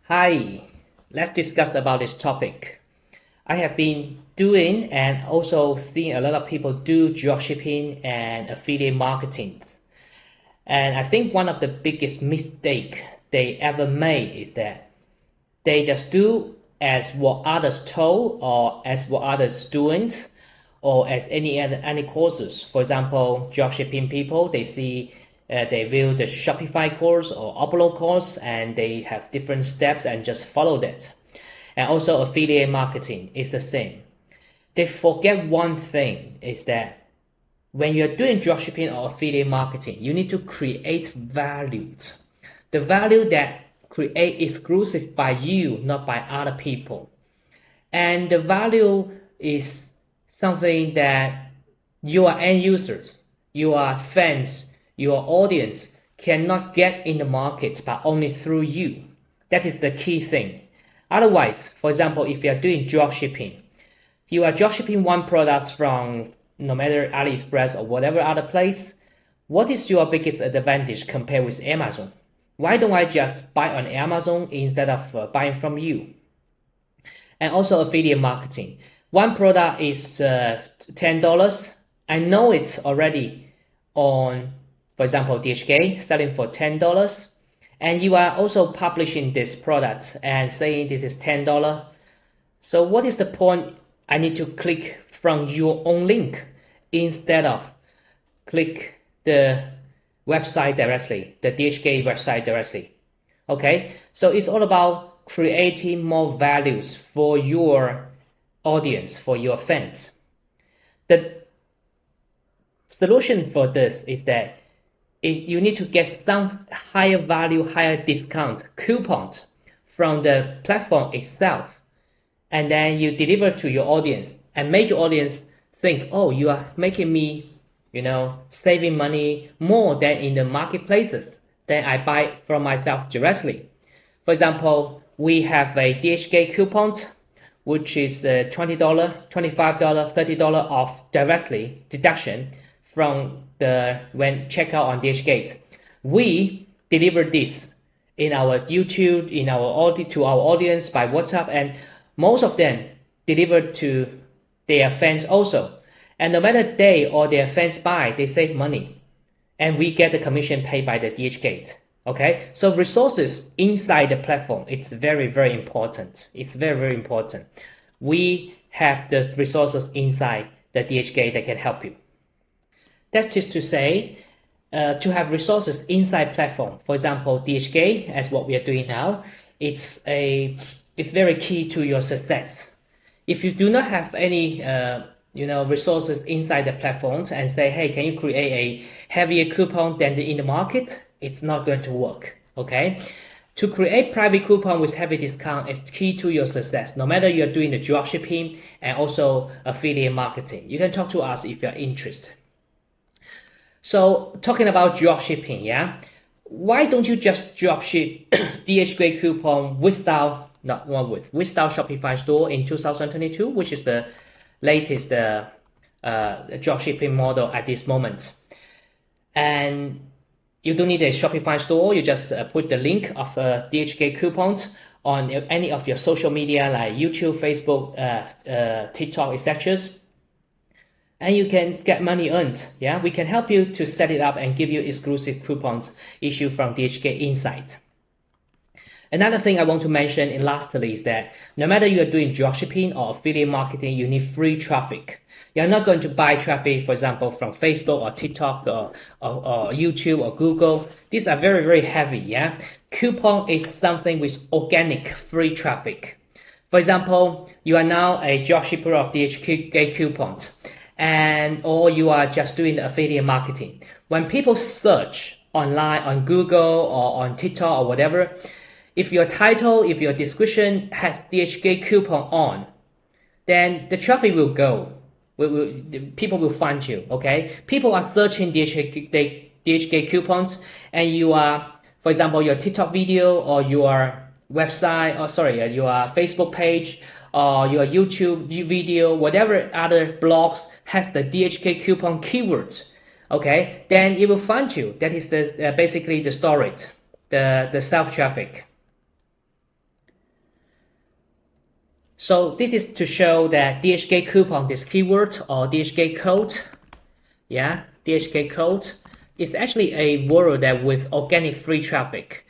Hi, let's discuss about this topic. I have been doing and also seeing a lot of people do dropshipping and affiliate marketing. And I think one of the biggest mistake they ever made is that they just do as what others told or as what others doing or as any courses. For example, dropshipping people, they view the Shopify course or Upload course and they have different steps and just follow that. And also affiliate marketing is the same. They forget one thing is that when you're doing dropshipping or affiliate marketing, you need to create value. The value that create exclusive by you, not by other people. And the value is something that your end users, your fans, your audience cannot get in the market but only through you. That is the key thing. Otherwise, for example, if you are doing dropshipping, you are dropshipping one product from no matter AliExpress or whatever other place, what is your biggest advantage compared with Amazon? Why don't I just buy on Amazon instead of buying from you? And also affiliate marketing. One product is $10. I know it's already on, for example, DHgate selling for $10. And you are also publishing this product and saying this is $10. So what is the point I need to click from your own link instead of click the website directly, the DHgate website directly? Okay, so it's all about creating more values for your audience, for your fans. The solution for this is that you need to get some higher value, higher discount coupons from the platform itself, and then you deliver to your audience and make your audience think, oh, you are making me, saving money more than in the marketplaces. Then I buy from myself directly. For example, we have a DHgate coupon, which is $20, $25, $30 off directly deduction from when checkout on DHgate. We deliver this in our YouTube, to our audience by WhatsApp, and most of them deliver to their fans also. And no matter they or their fans buy, they save money, and we get the commission paid by the DHgate. Okay, so resources inside the platform, it's very, very important. It's very, very important. We have the resources inside the DHgate that can help you. That's just to say, to have resources inside platform, for example, DHgate, as what we are doing now, it's very key to your success. If you do not have any resources inside the platforms and say, hey, can you create a heavier coupon than in the market? It's not going to work. Okay, to create private coupon with heavy discount is key to your success. No matter you're doing the dropshipping and also affiliate marketing, you can talk to us if you're interested. So talking about dropshipping, yeah, why don't you just dropship DHgate coupon without Shopify store in 2022, which is the latest dropshipping model at this moment. And you don't need a Shopify store. You just put the link of DHgate coupons on any of your social media like YouTube, Facebook, TikTok, etc. And you can get money earned. Yeah, we can help you to set it up and give you exclusive coupons issued from DHgate Insight. Another thing I want to mention in lastly is that no matter you are doing dropshipping or affiliate marketing, you need free traffic. You're not going to buy traffic, for example, from Facebook or TikTok or YouTube or Google. These are very, very heavy. Yeah, coupon is something with organic free traffic. For example, you are now a dropshipper of DHgate coupons, or you are just doing the affiliate marketing. When people search online on Google or on TikTok or whatever, if your title, if your description has DHgate coupon on, then the traffic will go. People will find you, okay? People are searching DHgate coupons, and you are, for example, your TikTok video or your website, your Facebook page or your YouTube video, whatever other blogs has the DHgate coupon keywords, okay? Then it will find you. That is basically the storage, the self traffic. So this is to show that DHK coupon, this keyword or DHK code, yeah, DHK code is actually a word that with organic free traffic.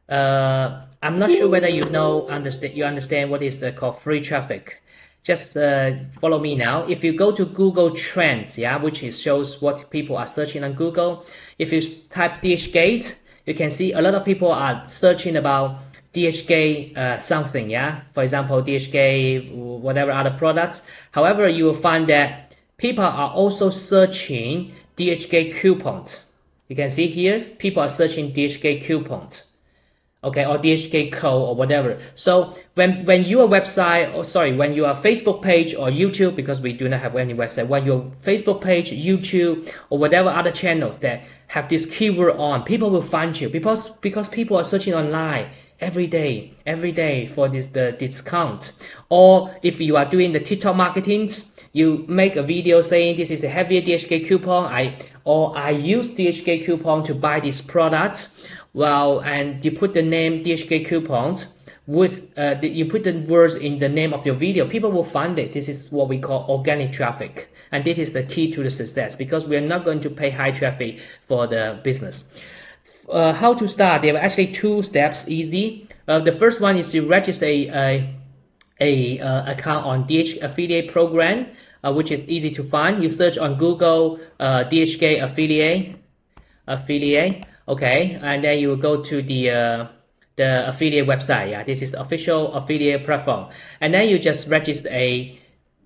I'm not sure whether you understand what is called free traffic. Just follow me now. If you go to Google Trends, yeah, which shows what people are searching on Google. If you type DHgate, you can see a lot of people are searching about DHgate something, yeah. For example, DHgate, whatever other products. However, you will find that people are also searching DHgate coupons. You can see here, people are searching DHgate coupons. Okay, or DHK code or whatever. So when your website, or sorry, when your Facebook page or YouTube, because we do not have any website, when your Facebook page, YouTube, or whatever other channels that have this keyword on, people will find you because people are searching online every day for the discounts. Or if you are doing the TikTok marketing, you make a video saying this is a heavier DHK coupon, I use DHK coupon to buy these products. Well, and you put the name DHK coupons with you put the words in the name of your video, people will find it. This is what we call organic traffic, and this is the key to the success because we are not going to pay high traffic for the business. How to start? There are actually 2 steps, easy. The first one is to register a account on DH affiliate program, which is easy to find. You search on Google DHK affiliate. Okay, and then you will go to the affiliate website. Yeah, this is the official affiliate platform, and then you just register a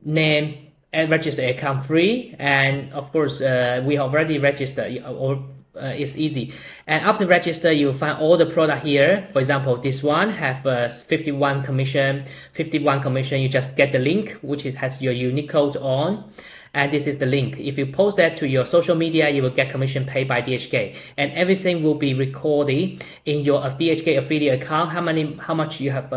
name and register an account free. And of course, we already registered, or it's easy. And after register, you will find all the product here. For example, this one have 51 commission. You just get the link, which has your unique code on. And this is the link. If you post that to your social media, you will get commission paid by DHK, and everything will be recorded in your DHK affiliate account. How much you have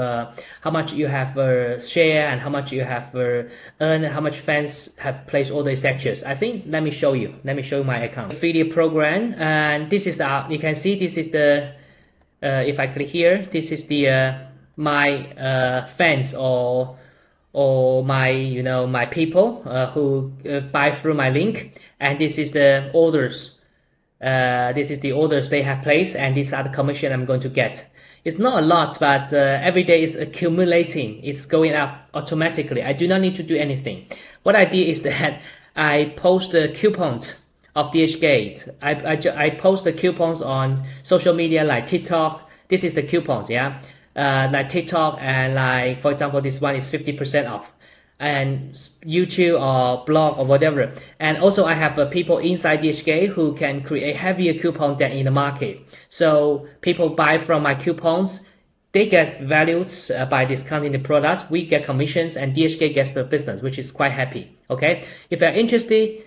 share, and how much you have earned, how much fans have placed all the statuses. I think let me show you my account affiliate program, and this is you can see this is the if I click here, this is the my fans or my my people who buy through my link, and this is the orders. This is the orders they have placed, and these are the commission I'm going to get. It's not a lot, but every day is accumulating. It's going up automatically. I do not need to do anything. What I did is that I post the coupons of DHgate. I post the coupons on social media like TikTok. This is the coupons, yeah. Like TikTok, and like for example this one is 50% off, and YouTube or blog or whatever. And also I have people inside DHK who can create heavier coupon than in the market. So people buy from my coupons, they get values by discounting the products, we get commissions, and DHK gets the business, which is quite happy. Okay, if you're interested,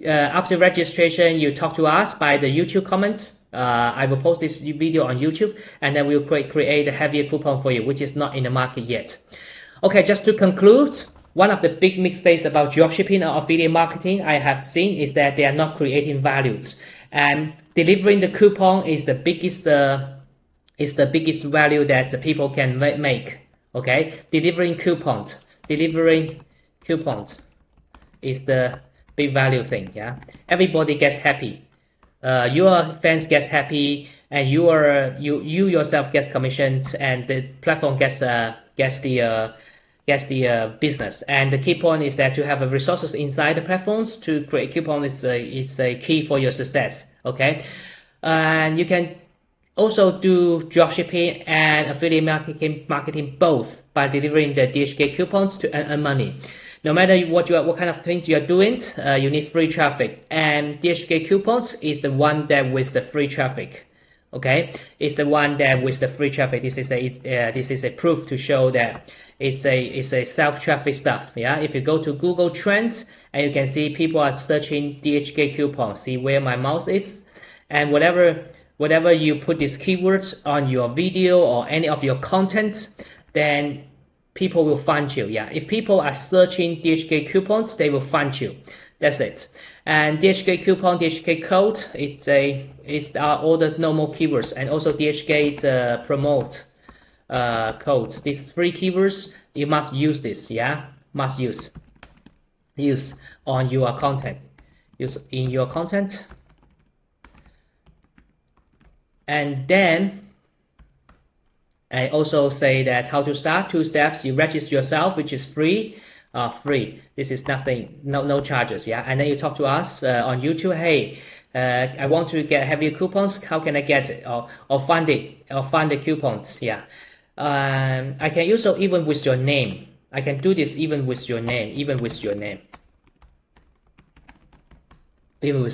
after registration you talk to us by the YouTube comments. I will post this video on YouTube, and then we'll create a heavier coupon for you, which is not in the market yet. Okay, just to conclude, one of the big mistakes about dropshipping or affiliate marketing I have seen is that they are not creating values, and delivering the coupon is the biggest value that the people can make. Okay, delivering coupons is the big value thing. Yeah, everybody gets happy. Your fans gets happy, and you yourself gets commissions, and the platform gets the business. And the key point is that to have resources inside the platforms to create coupons is a key for your success. Okay, and you can also do dropshipping and affiliate marketing both by delivering the DHK coupons to earn money. No matter what kind of things you are doing, you need free traffic, and DHK coupons is the one that with the free traffic. Okay, it's the one that with the free traffic. This is a proof to show that it's a self-traffic stuff. Yeah, if you go to Google Trends, and you can see people are searching DHK coupons. See where my mouse is, and whatever you put these keywords on your video or any of your content, then people will find you. Yeah, if people are searching DHK coupons, they will find you. That's it. And DHK coupon, DHK code, it's all the normal keywords, and also DHK promote codes, these 3 keywords, you must use this, yeah, must use on your content, use in your content. And then I also say that how to start, 2 steps. You register yourself, which is free. This is nothing, no charges, yeah. And then you talk to us on YouTube. Hey, I want to have your coupons. How can I get it? Or find the coupons, yeah. I can also even with your name. I can do this even with your name, even with your name. For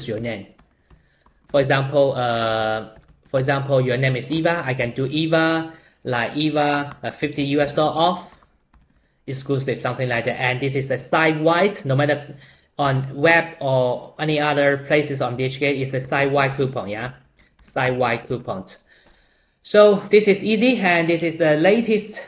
example, your name is Eva. I can do Eva, like Eva, $50 US off, exclusive, something like that. And this is a site-wide, no matter on web or any other places on DHgate, it's a site-wide coupon, yeah, site-wide coupons. So this is easy, and this is the latest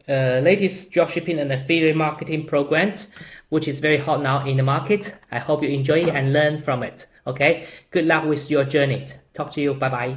dropshipping and affiliate marketing programs, which is very hot now in the market. I hope you enjoy it and learn from it. Okay, good luck with your journey. Talk to you. Bye bye.